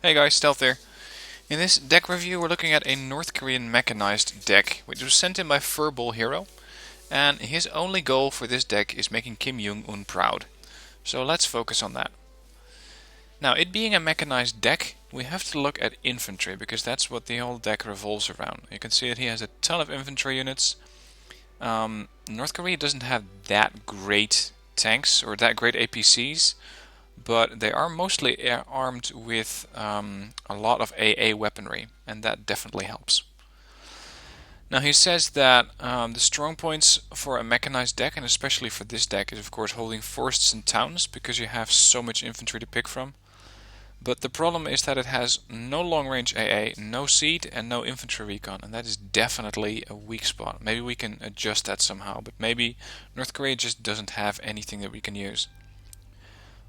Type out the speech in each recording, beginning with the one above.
Hey guys, Stealth here. In this deck review we're looking at a North Korean Mechanized deck, which was sent in by FurballHero, and his only goal for this deck is making Kim Jung Un proud. So let's focus on that. Now, it being a mechanized deck, we have to look at infantry, because that's what the whole deck revolves around. You can see that he has a ton of infantry units. North Korea doesn't have that great tanks, or that great APCs, but they are mostly armed with a lot of AA weaponry, and that definitely helps. Now he says that the strong points for a mechanized deck, and especially for this deck, is of course holding forests and towns, because you have so much infantry to pick from. But the problem is that it has no long range AA, no seed, and no infantry recon, and that is definitely a weak spot. Maybe we can adjust that somehow, but maybe North Korea just doesn't have anything that we can use.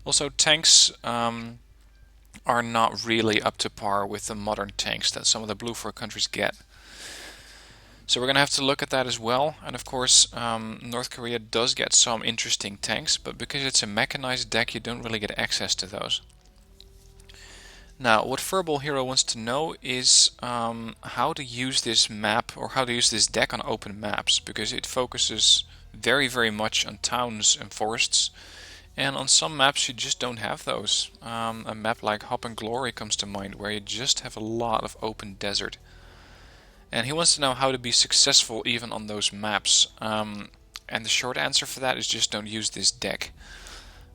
Also, tanks are not really up to par with the modern tanks that some of the Blue 4 countries get. So we're going to have to look at that as well. And of course, North Korea does get some interesting tanks, but because it's a mechanized deck, you don't really get access to those. Now, what FurballHero wants to know is how to use this map, or how to use this deck on open maps, because it focuses very much on towns and forests. And on some maps you just don't have those. A map like Hop and Glory comes to mind, where you just have a lot of open desert. And he wants to know how to be successful even on those maps. And the short answer for that is just don't use this deck.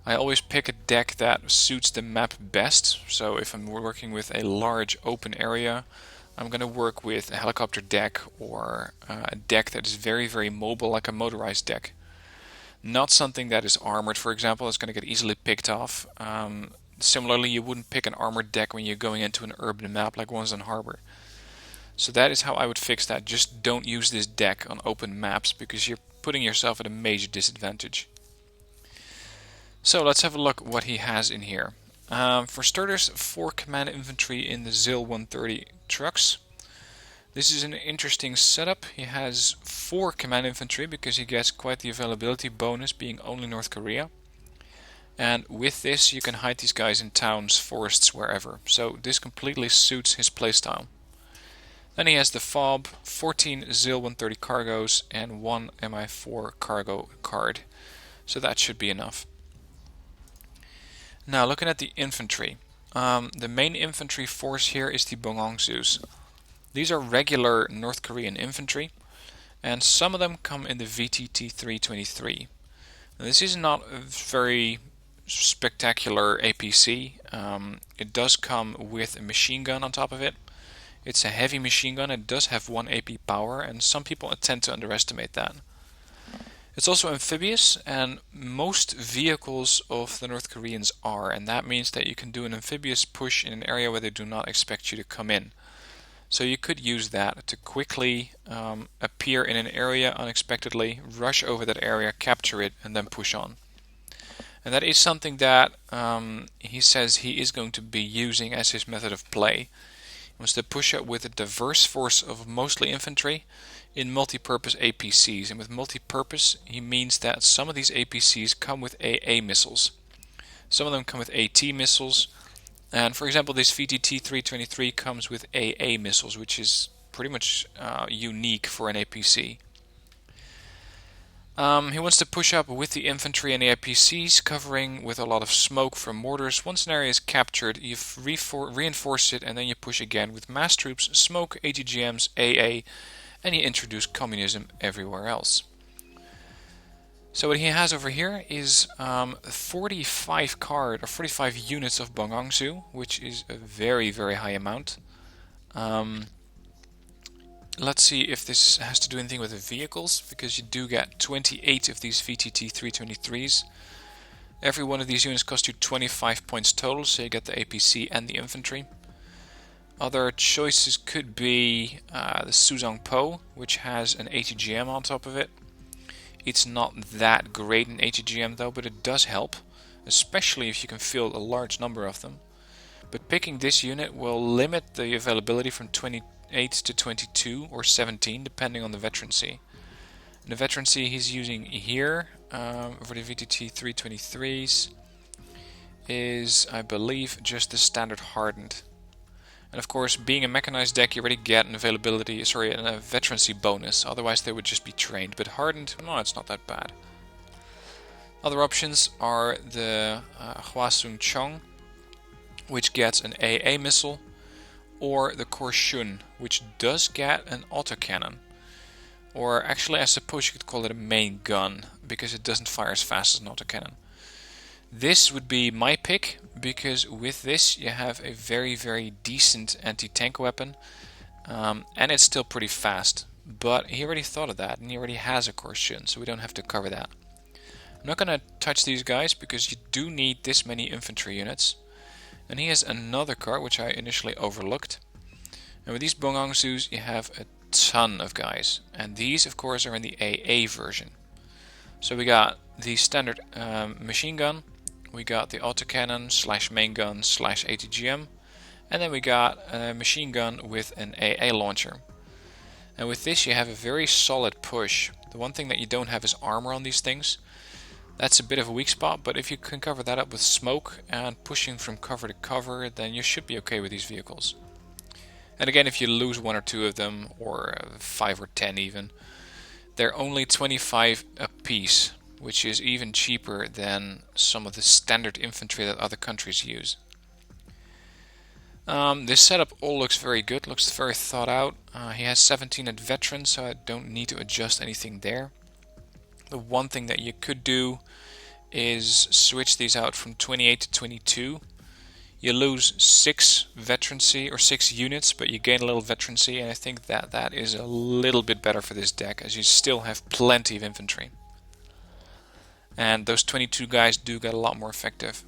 I always pick a deck that suits the map best. So if I'm working with a large open area, I'm going to work with a helicopter deck, or a deck that is very mobile, like a motorized deck. Not something that is armored, for example, is going to get easily picked off. Similarly, you wouldn't pick an armored deck when you're going into an urban map like Ones on Harbor. So that is how I would fix that. Just don't use this deck on open maps, because you're putting yourself at a major disadvantage. So let's have a look what he has in here. For starters, 4 command infantry in the ZIL 130 trucks. This is an interesting setup. He has 4 command infantry because he gets quite the availability bonus, being only North Korea. And with this you can hide these guys in towns, forests, wherever. So this completely suits his playstyle. Then he has the FOB, 14 ZIL 130 cargoes, and 1 MI4 cargo card. So that should be enough. Now looking at the infantry. The main infantry force here is the Bongongsus. These are regular North Korean infantry, and some of them come in the VTT 323. Now, this is not a very spectacular APC. It does come with a machine gun on top of it. It's a heavy machine gun. It does have 1 AP power, and some people tend to underestimate that. It's also amphibious, and most vehicles of the North Koreans are, and that means that you can do an amphibious push in an area where they do not expect you to come in. So you could use that to quickly appear in an area unexpectedly, rush over that area, capture it, and then push on. And that is something that he says he is going to be using as his method of play. He wants to push up with a diverse force of mostly infantry in multipurpose APCs. And with multipurpose, he means that some of these APCs come with AA missiles. Some of them come with AT missiles. And for example, this VTT 323 comes with AA missiles, which is pretty much unique for an APC. He wants to push up with the infantry and the APCs, covering with a lot of smoke from mortars. Once an area is captured, you reinforce it, and then you push again with mass troops, smoke, ATGMs, AA, and you introduce communism everywhere else. So what he has over here is 45 units of Bongongsu, which is a very high amount. Let's see if this has to do anything with the vehicles, because you do get 28 of these VTT 323s. Every one of these units costs you 25 points total, so you get the APC and the infantry. Other choices could be the Suzong Po, which has an ATGM on top of it. It's not that great in ATGM though, but it does help, especially if you can field a large number of them. But picking this unit will limit the availability from 28 to 22 or 17, depending on the veterancy. And the veterancy he's using here for the VTT 323s is, I believe, just the standard hardened. And of course, being a mechanized deck, you already get an availability, and a veterancy bonus. Otherwise, they would just be trained. But hardened, no, it's not that bad. Other options are the Hwasung Chong, which gets an AA missile, or the Korshun, which does get an autocannon. Or actually, I suppose you could call it a main gun, because it doesn't fire as fast as an autocannon. This would be my pick, because with this you have a very, very decent anti-tank weapon, and it's still pretty fast. But he already thought of that, and he already has a Korshun, so we don't have to cover that. I'm not going to touch these guys, because you do need this many infantry units. And he has another card, which I initially overlooked. And with these Bongangsus, you have a ton of guys. And these, of course, are in the AA version. So we got the standard machine gun. We got the autocannon / main gun / ATGM. And then we got a machine gun with an AA launcher. And with this, you have a very solid push. The one thing that you don't have is armor on these things. That's a bit of a weak spot, but if you can cover that up with smoke and pushing from cover to cover, then you should be okay with these vehicles. And again, if you lose 1 or 2 of them, or 5 or 10 even, they're only 25 a piece, which is even cheaper than some of the standard infantry that other countries use. This setup all looks very good, looks very thought out. He has 17 at veteran, so I don't need to adjust anything there. The one thing that you could do is switch these out from 28 to 22. You lose 6 veterancy or 6 units, but you gain a little veterancy, and I think that that is a little bit better for this deck, as you still have plenty of infantry. And those 22 guys do get a lot more effective.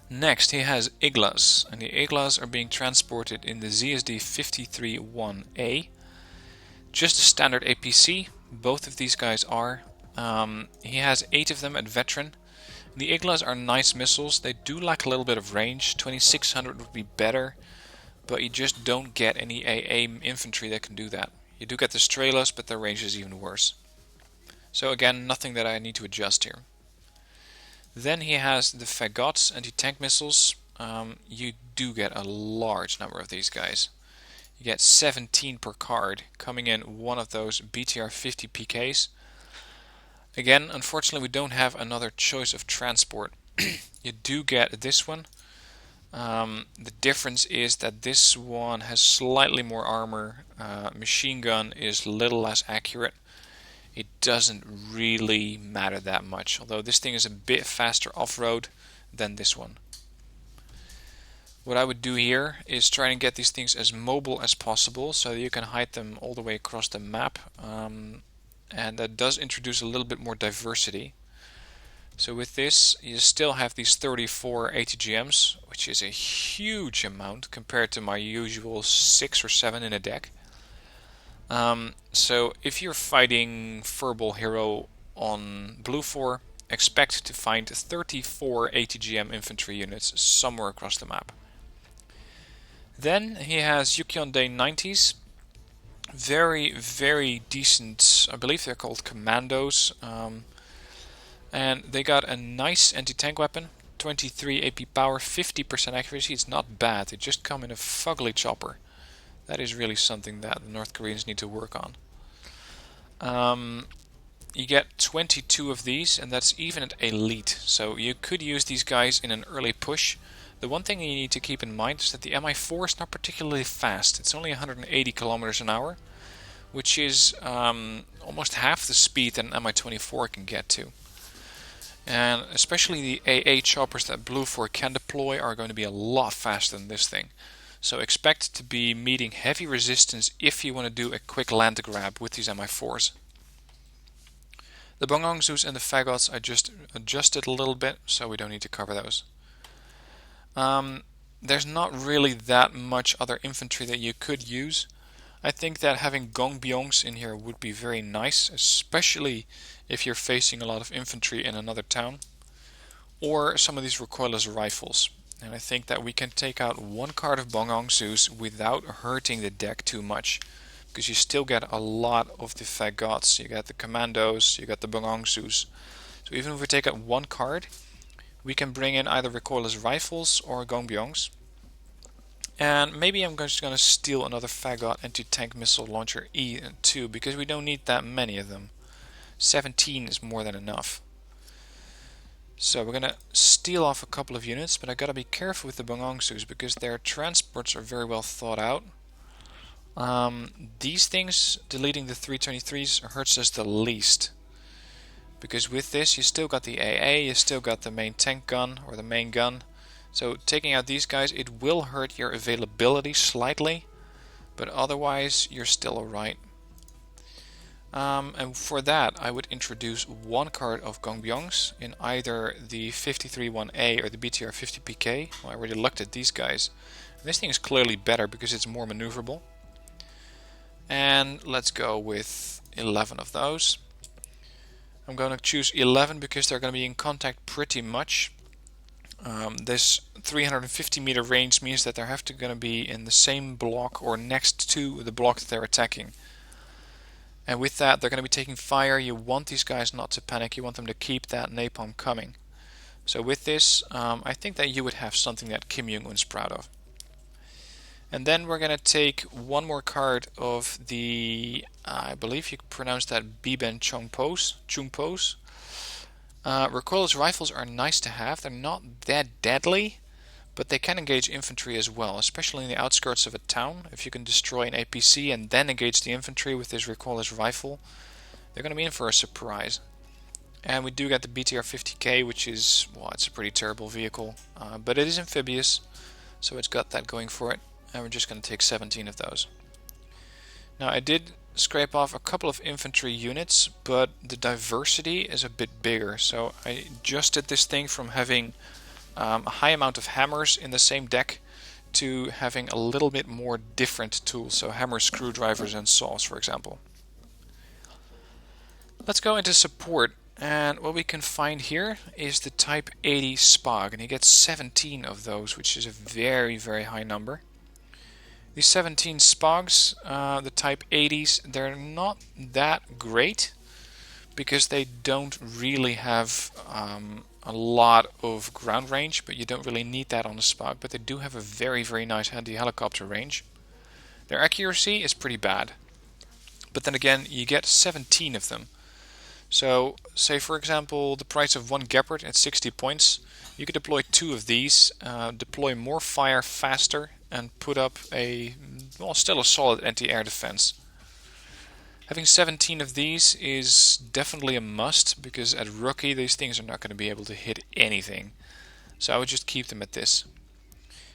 Next, he has Iglas, and the Iglas are being transported in the ZSD 53-1A. Just a standard APC. Both of these guys are. He has 8 of them at veteran. The Iglas are nice missiles. They do lack a little bit of range. 2600 would be better, but you just don't get any AA infantry that can do that. You do get the Strelas, but their range is even worse. So again, nothing that I need to adjust here. Then he has the Fagots anti-tank missiles. You do get a large number of these guys. You get 17 per card, coming in one of those BTR 50 PKs. Again, unfortunately we don't have another choice of transport. You do get this one. The difference is that this one has slightly more armor. Machine gun is a little less accurate. It doesn't really matter that much, although this thing is a bit faster off-road than this one. What I would do here is try and get these things as mobile as possible so that you can hide them all the way across the map. And that does introduce a little bit more diversity. So with this, you still have these 34 ATGMs, which is a huge amount compared to my usual 6 or 7 in a deck. So if you're fighting FurballHero on Blue 4, expect to find 34 ATGM infantry units somewhere across the map. Then he has Yukyonde 90s. Very, very decent, I believe they're called commandos. And they got a nice anti-tank weapon, 23 AP power, 50% accuracy. It's not bad, they just come in a fugly chopper. That is really something that the North Koreans need to work on. You get 22 of these, and that's even at elite. So you could use these guys in an early push. The one thing you need to keep in mind is that the Mi-4 is not particularly fast. It's only 180 kilometers an hour, which is almost half the speed that an Mi-24 can get to. And especially the AA choppers that Blue 4 can deploy are going to be a lot faster than this thing. So expect to be meeting heavy resistance if you want to do a quick land grab with these Mi-4s. The Bongangsus and the Fagots I just adjusted a little bit, so we don't need to cover those. There's not really that much other infantry that you could use. I think that having Gongbyongs in here would be very nice, especially if you're facing a lot of infantry in another town. Or some of these recoilless rifles. And I think that we can take out one card of Bongangsus without hurting the deck too much. Because you still get a lot of the Fagots. You got the commandos, you got the Bongangsus. So even if we take out one card, we can bring in either recoilless rifles or Gongbyongs. And maybe I'm just going to steal another Fagot anti-tank missile launcher E2 because we don't need that many of them. 17 is more than enough. So we're going to steal off a couple of units, but I got to be careful with the Bangangsus because their transports are very well thought out. These things, deleting the 323s, hurts us the least. Because with this you still got the AA, you still got the main tank gun or the main gun. So taking out these guys, it will hurt your availability slightly, but otherwise you're still alright. And for that I would introduce one card of Gongbyongs in either the 53-1A or the BTR 50PK. Well, I already looked at these guys. This thing is clearly better because it's more maneuverable. And let's go with 11 of those. I'm going to choose 11 because they're going to be in contact pretty much. This 350 meter range means that they're going to be in the same block or next to the block that they're attacking. And with that, they're going to be taking fire. You want these guys not to panic. You want them to keep that napalm coming. So with this, I think that you would have something that Kim Jung Un's proud of. And then we're going to take one more card of the, I believe you pronounce that Biben Chungpos. Recoilless rifles are nice to have. They're not that deadly, but they can engage infantry as well, especially in the outskirts of a town. If you can destroy an APC and then engage the infantry with this recoilless rifle, they're going to be in for a surprise. And we do get the BTR 50K, which is, well, it's a pretty terrible vehicle, but it is amphibious, so it's got that going for it. And we're just going to take 17 of those. Now I did scrape off a couple of infantry units, but the diversity is a bit bigger. So I adjusted this thing from having a high amount of hammers in the same deck to having a little bit more different tools. So hammers, screwdrivers and saws, for example. Let's go into support. And what we can find here is the Type 80 Spog. And he gets 17 of those, which is a very, very high number. These 17 Spogs, the Type 80s, they're not that great because they don't really have a lot of ground range, but you don't really need that on a Spog. But they do have a very, very nice anti-helicopter range. Their accuracy is pretty bad. But then again, you get 17 of them. So, say for example, the price of one Gepard at 60 points. You could deploy 2 of these, deploy more fire faster, and put up a, well, still a solid anti-air defense. Having 17 of these is definitely a must, because at rookie these things are not going to be able to hit anything. So I would just keep them at this.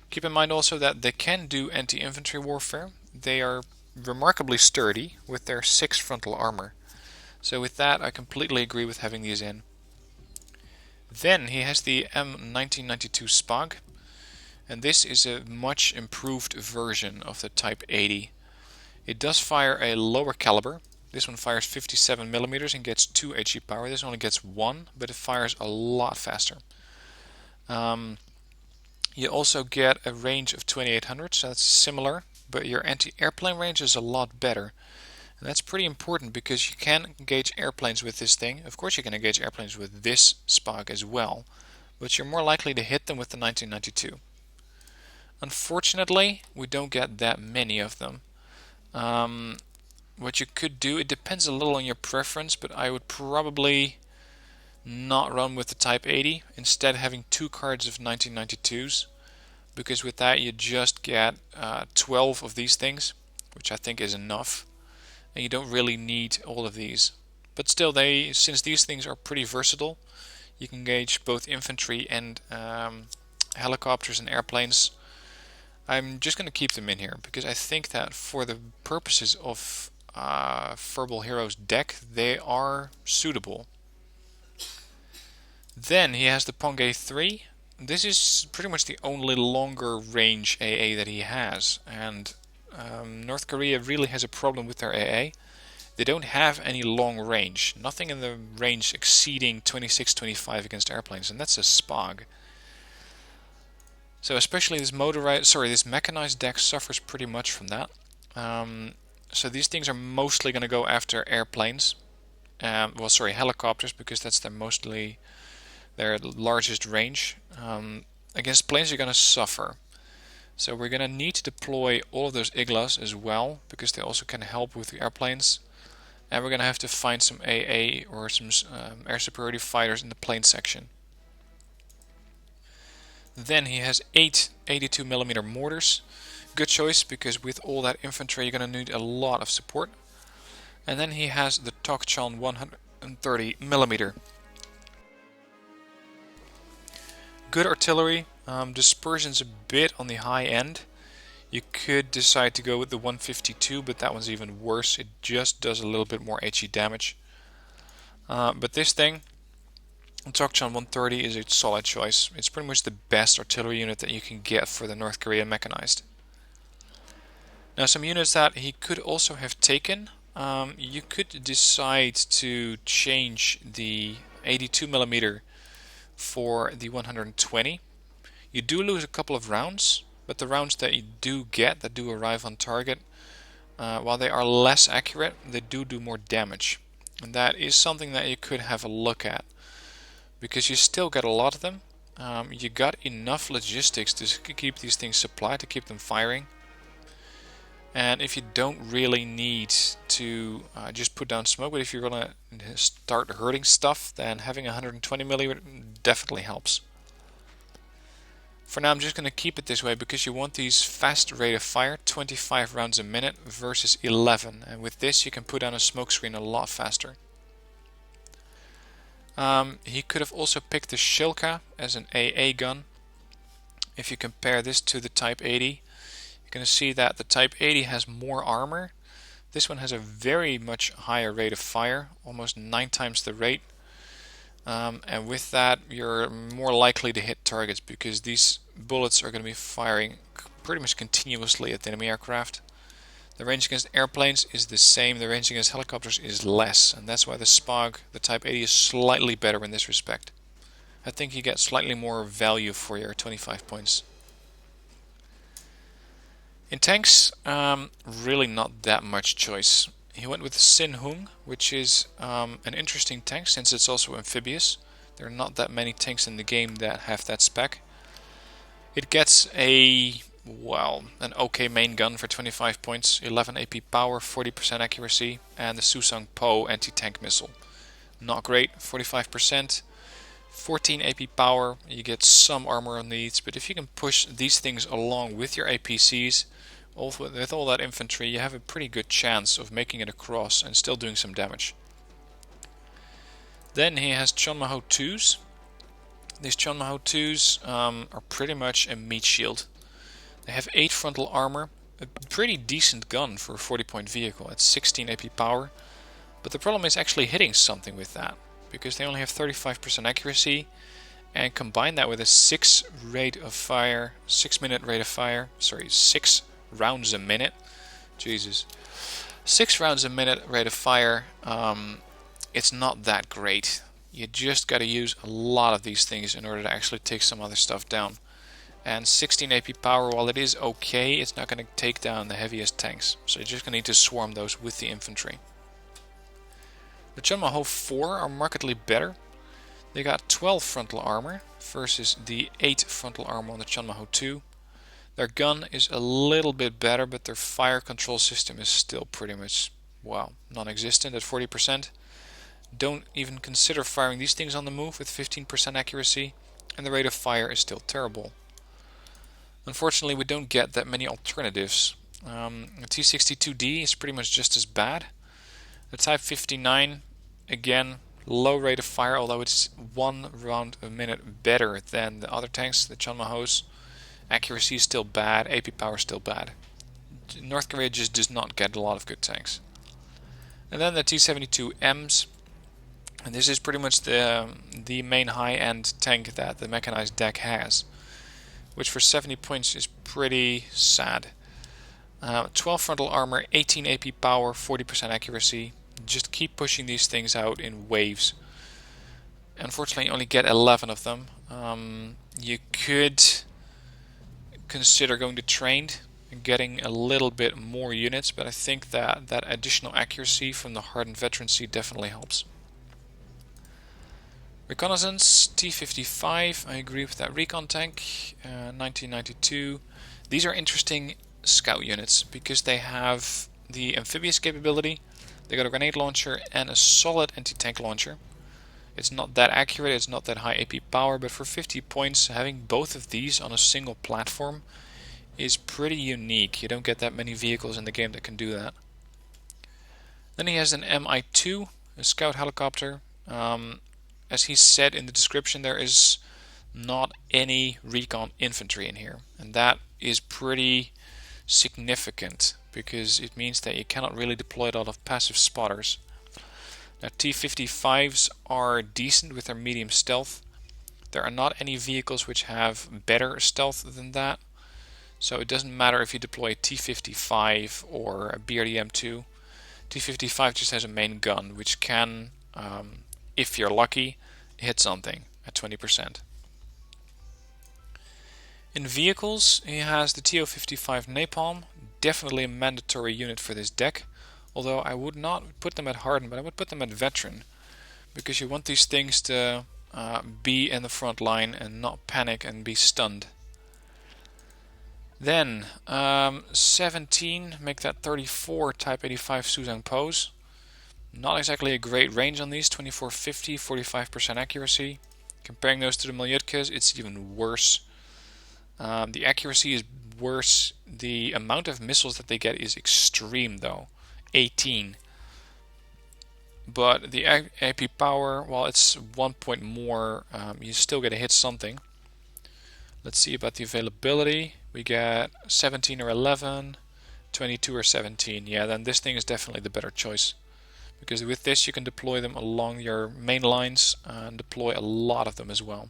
Keep in mind also that they can do anti-infantry warfare. They are remarkably sturdy with their 6 frontal armor. So with that I completely agree with having these in. Then he has the M1992 Spog. And this is a much improved version of the Type 80. It does fire a lower caliber. This one fires 57mm and gets 2 HE power. This only gets 1, but it fires a lot faster. You also get a range of 2800, so that's similar, but your anti-airplane range is a lot better. And that's pretty important because you can engage airplanes with this thing. Of course you can engage airplanes with this Spog as well, but you're more likely to hit them with the 1992. Unfortunately, we don't get that many of them. What you could do, it depends a little on your preference, but I would probably not run with the Type 80, instead having 2 cards of 1992s, because with that you just get 12 of these things, which I think is enough, and you don't really need all of these. But still, since these things are pretty versatile, you can engage both infantry and helicopters and airplanes. I'm just going to keep them in here because I think that for the purposes of FurballHero's deck, they are suitable. Then he has the Pongay 3. This is pretty much the only longer range AA that he has, and North Korea really has a problem with their AA. They don't have any long range, nothing in the range exceeding 26-25 against airplanes, and that's a Spog. So especially this mechanized deck suffers pretty much from that. So these things are mostly going to go after airplanes. Helicopters, because that's their largest range. Against planes you're going to suffer. So we're going to need to deploy all of those Iglas as well, because they also can help with the airplanes. And we're going to have to find some AA or some air superiority fighters in the plane section. Then he has 8 82mm mortars. Good choice, because with all that infantry you're going to need a lot of support. And then he has the Tokchon 130mm. Good artillery. Dispersion's a bit on the high end. You could decide to go with the 152, but that one's even worse. It just does a little bit more HE damage. But this thing, Tokchon 130, is a solid choice. It's pretty much the best artillery unit that you can get for the North Korean Mechanized. Now, some units that he could also have taken. You could decide to change the 82mm for the 120. You do lose a couple of rounds, but the rounds that you do get, that do arrive on target, while they are less accurate, they do more damage. And that is something that you could have a look at, because you still get a lot of them. You got enough logistics to keep these things supplied, to keep them firing. And if you don't really need to just put down smoke, but if you're going to start hurting stuff, then having 120mm definitely helps. For now, I'm just going to keep it this way, because you want these fast rate of fire, 25 rounds a minute versus 11. And with this, you can put down a smoke screen a lot faster. He could have also picked the Shilka as an AA gun. If you compare this to the Type 80, you're going to see that the Type 80 has more armor. This one has a very much higher rate of fire, almost 9 times the rate. And with that, you're more likely to hit targets, because these bullets are going to be firing pretty much continuously at the enemy aircraft. The range against airplanes is the same, the range against helicopters is less, and that's why the Spunk, the Type 80, is slightly better in this respect. I think you get slightly more value for your 25 points. In tanks, really not that much choice. He went with Sin Hung, which is an interesting tank since it's also amphibious. There are not that many tanks in the game that have that spec. It gets an okay main gun for 25 points, 11 AP power, 40% accuracy, and the Susang Po anti-tank missile. Not great, 45%, 14 AP power, you get some armor on these, but if you can push these things along with your APCs, with all that infantry, you have a pretty good chance of making it across and still doing some damage. Then he has Chonmaho 2s. These Chonmaho 2s are pretty much a meat shield. They have 8 frontal armor, a pretty decent gun for a 40-point vehicle at 16 AP power. But the problem is actually hitting something with that, because they only have 35% accuracy, and combine that with a 6 minute rate of fire, 6 rounds a minute. Jesus. 6 rounds a minute rate of fire, it's not that great. You just got to use a lot of these things in order to actually take some other stuff down. And 16 AP power, while it is okay, it's not going to take down the heaviest tanks. So you're just going to need to swarm those with the infantry. The Chonmaho 4 are markedly better. They got 12 frontal armor versus the 8 frontal armor on the Chonmaho 2. Their gun is a little bit better, but their fire control system is still pretty much, non-existent at 40%. Don't even consider firing these things on the move with 15% accuracy, and the rate of fire is still terrible. Unfortunately, we don't get that many alternatives. The T-62D is pretty much just as bad. The Type 59, again, low rate of fire, although it's 1 round a minute better than the other tanks, the Chonmahos. Accuracy is still bad, AP power is still bad. North Korea just does not get a lot of good tanks. And then the T-72Ms, and this is pretty much the main high-end tank that the mechanized deck has, which for 70 points is pretty sad. 12 frontal armor, 18 AP power, 40% accuracy. Just keep pushing these things out in waves. Unfortunately, you only get 11 of them. You could consider going to trained and getting a little bit more units, but I think that additional accuracy from the hardened veterancy definitely helps. Reconnaissance, T-55, I agree with that recon tank, 1992. These are interesting scout units because they have the amphibious capability, they got a grenade launcher and a solid anti-tank launcher. It's not that accurate, it's not that high AP power, but for 50 points having both of these on a single platform is pretty unique. You don't get that many vehicles in the game that can do that. Then he has an Mi-2, a scout helicopter. As he said in the description, there is not any recon infantry in here, and that is pretty significant because it means that you cannot really deploy a lot of passive spotters. Now T-55s are decent with their medium stealth. There are not any vehicles which have better stealth than that, so it doesn't matter if you deploy a T-55 or a BRDM-2. T-55 just has a main gun which can, if you're lucky, hit something at 20%. In vehicles, he has the TO-55 Napalm, definitely a mandatory unit for this deck, although I would not put them at Hardened, but I would put them at Veteran, because you want these things to be in the front line and not panic and be stunned. Then 17, make that 34 Type 85 Suzang Pose. Not exactly a great range on these, 2450, 45% accuracy. Comparing those to the Malyutkas, it's even worse. The accuracy is worse. The amount of missiles that they get is extreme though, 18. But the AP power, while it's 1 point more, you still get to hit something. Let's see about the availability. We get 17 or 11, 22 or 17. Yeah, then this thing is definitely the better choice. Because with this you can deploy them along your main lines and deploy a lot of them as well.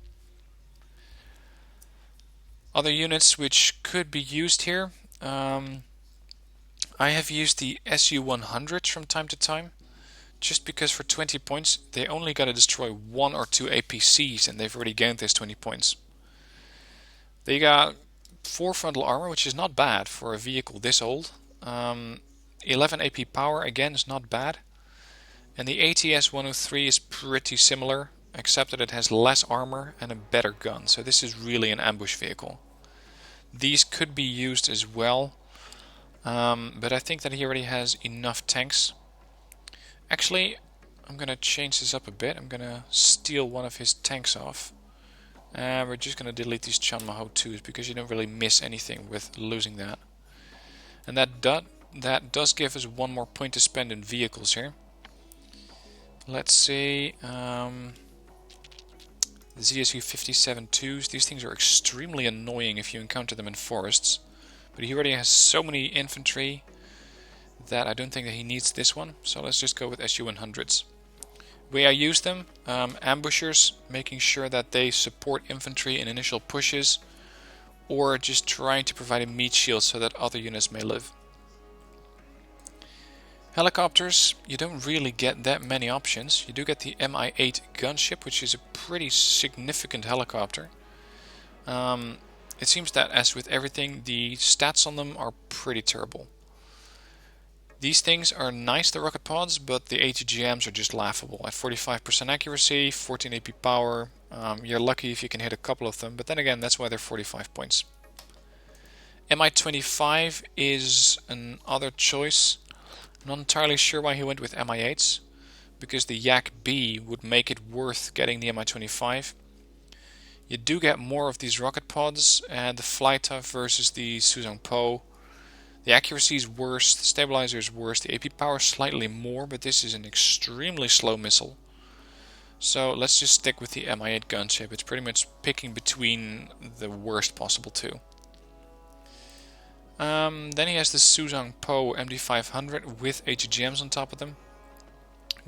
Other units which could be used here. I have used the Su-100s from time to time. Just because for 20 points they only got to destroy 1 or 2 APCs and they've already gained this 20 points. They got 4 frontal armor, which is not bad for a vehicle this old. 11 AP power, again, is not bad. And the ATS-103 is pretty similar, except that it has less armor and a better gun. So this is really an ambush vehicle. These could be used as well, but I think that he already has enough tanks. Actually, I'm going to change this up a bit. I'm going to steal one of his tanks off. And we're just going to delete these Chanmaho 2s because you don't really miss anything with losing that. And that does give us 1 more point to spend in vehicles here. Let's see, the ZSU 57 2s, these things are extremely annoying if you encounter them in forests. But he already has so many infantry that I don't think that he needs this one, so let's just go with SU-100s. The way I use them, ambushers, making sure that they support infantry in initial pushes, or just trying to provide a meat shield so that other units may live. Helicopters, you don't really get that many options. You do get the Mi-8 gunship, which is a pretty significant helicopter. It seems that, as with everything, the stats on them are pretty terrible. These things are nice, the rocket pods, but the ATGMs are just laughable. At 45% accuracy, 14 AP power, you're lucky if you can hit a couple of them, but then again, that's why they're 45 points. Mi-25 is another choice. I'm not entirely sure why he went with Mi-8s, because the Yak-B would make it worth getting the Mi-25. You do get more of these rocket pods, and the flight time versus the Suzang Po. The accuracy is worse, the stabilizer is worse, the AP power is slightly more, but this is an extremely slow missile. So let's just stick with the Mi-8 gunship. It's pretty much picking between the worst possible two. Then he has the Suzang Po MD500 with ATGMs on top of them.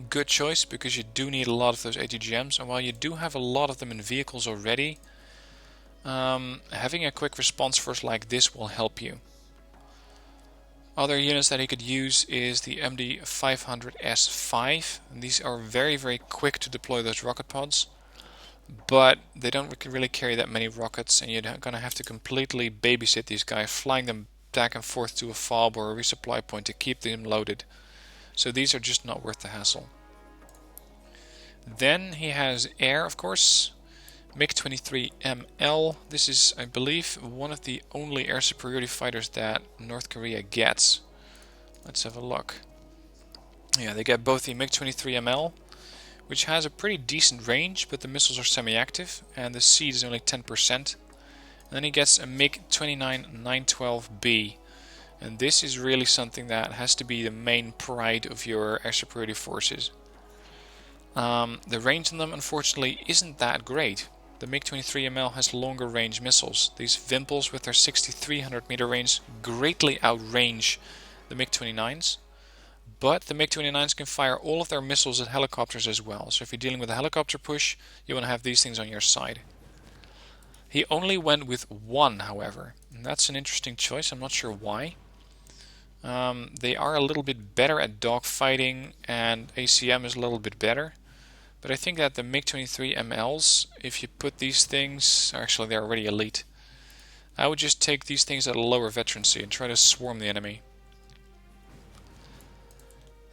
Good choice, because you do need a lot of those ATGMs, and while you do have a lot of them in vehicles already, having a quick response force like this will help you. Other units that he could use is the MD500S5. These are very, very quick to deploy those rocket pods, but they don't really carry that many rockets, and you're going to have to completely babysit these guys, flying them back and forth to a fob or a resupply point to keep them loaded. So these are just not worth the hassle. Then he has air, of course, MiG-23ML. This is, I believe, one of the only air superiority fighters that North Korea gets. Let's have a look. Yeah, they get both the MiG-23ML, which has a pretty decent range, but the missiles are semi-active, and the siege is only 10%. And then he gets a MiG-29-912B. And this is really something that has to be the main pride of your air superiority forces. The range on them, unfortunately, isn't that great. The MiG-23ML has longer range missiles. These Vimpels with their 6,300 meter range greatly outrange the MiG-29s. But the MiG-29s can fire all of their missiles at helicopters as well. So if you're dealing with a helicopter push, you want to have these things on your side. He only went with one, however. And that's an interesting choice. I'm not sure why. They are a little bit better at dogfighting, and ACM is a little bit better. But I think that the MiG-23MLs, if you put these things, actually they're already elite. I would just take these things at a lower veterancy and try to swarm the enemy.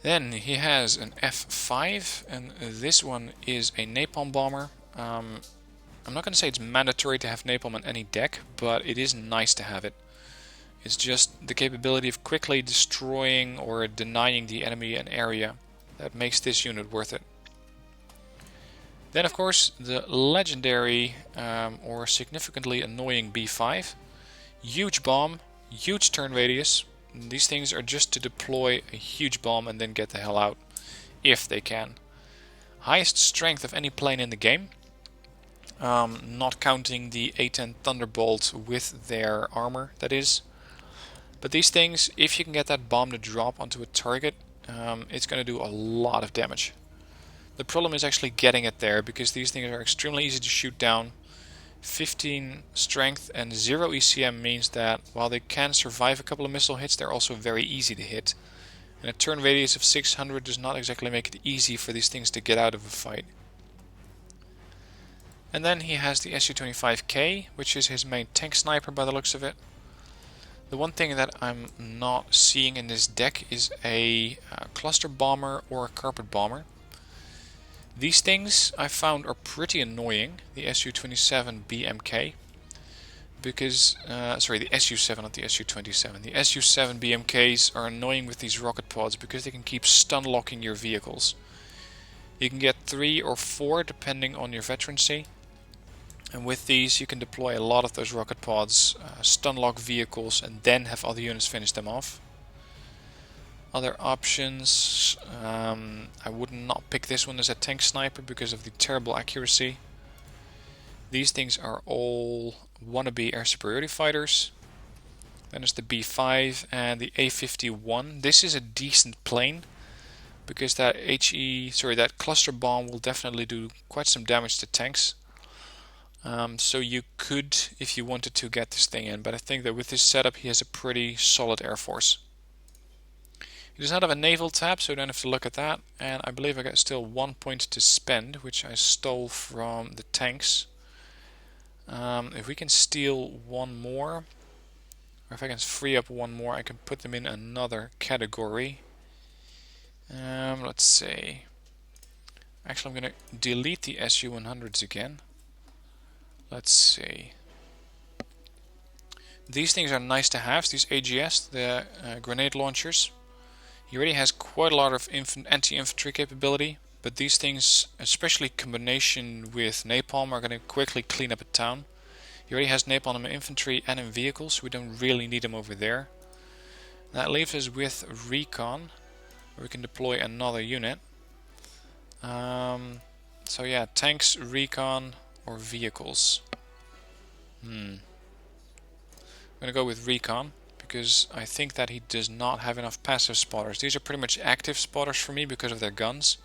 Then he has an F5, and this one is a napalm bomber. I'm not going to say it's mandatory to have napalm on any deck, but it is nice to have it. It's just the capability of quickly destroying or denying the enemy an area that makes this unit worth it. Then of course the legendary or significantly annoying B5. Huge bomb, huge turn radius. These things are just to deploy a huge bomb and then get the hell out, if they can. Highest strength of any plane in the game, not counting the A-10 Thunderbolt with their armor, that is. But these things, if you can get that bomb to drop onto a target, it's going to do a lot of damage. The problem is actually getting it there, because these things are extremely easy to shoot down. 15 strength and 0 ECM means that while they can survive a couple of missile hits, they're also very easy to hit. And a turn radius of 600 does not exactly make it easy for these things to get out of a fight. And then he has the Su-25K, which is his main tank sniper by the looks of it. The one thing that I'm not seeing in this deck is a cluster bomber or a carpet bomber. These things I found are pretty annoying, the Su-27 BMK, because, sorry, the Su-7, not the Su-27. The Su-7 BMKs are annoying with these rocket pods because they can keep stun locking your vehicles. You can get 3 or 4 depending on your veterancy, and with these you can deploy a lot of those rocket pods, stun lock vehicles, and then have other units finish them off. Other options, I would not pick this one as a tank sniper because of the terrible accuracy. These things are all wannabe air superiority fighters. Then there's the B5 and the A51. This is a decent plane because that that cluster bomb will definitely do quite some damage to tanks. So you could, if you wanted to, get this thing in, but I think that with this setup he has a pretty solid air force. He does not have a naval tab, so you don't have to look at that. And I believe I got still 1 point to spend, which I stole from the tanks. If we can steal one more, or if I can free up one more, I can put them in another category. Let's see. Actually, I'm going to delete the Su-100s again. Let's see. These things are nice to have, these AGS, the grenade launchers. He already has quite a lot of anti-infantry capability, but these things, especially combination with napalm, are going to quickly clean up a town. He already has napalm in infantry and in vehicles, so we don't really need him over there. That leaves us with recon, where we can deploy another unit. So yeah, tanks, recon, or vehicles. I'm going to go with recon, because I think that he does not have enough passive spotters. These are pretty much active spotters for me because of their guns.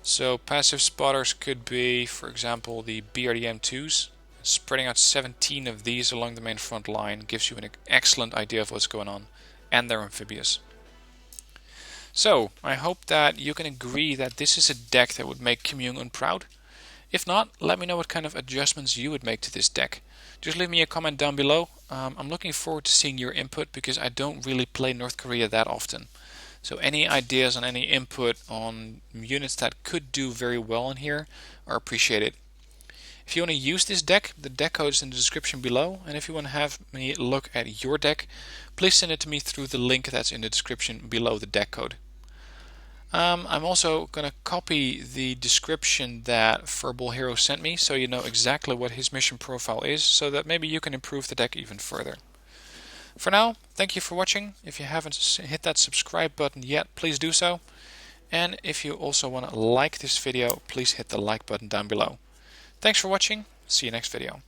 So passive spotters could be, for example, the BRDM-2s. Spreading out 17 of these along the main front line gives you an excellent idea of what's going on. And they're amphibious. So, I hope that you can agree that this is a deck that would make Kim Jung Un proud. If not, let me know what kind of adjustments you would make to this deck. Just leave me a comment down below. I'm looking forward to seeing your input because I don't really play North Korea that often. So any ideas on any input on units that could do very well in here are appreciated. If you want to use this deck, the deck code is in the description below, and if you want to have me look at your deck, please send it to me through the link that's in the description below the deck code. I'm also going to copy the description that FurballHero sent me so you know exactly what his mission profile is, so that maybe you can improve the deck even further. For now, thank you for watching. If you haven't hit that subscribe button yet, please do so. And if you also want to like this video, please hit the like button down below. Thanks for watching. See you next video.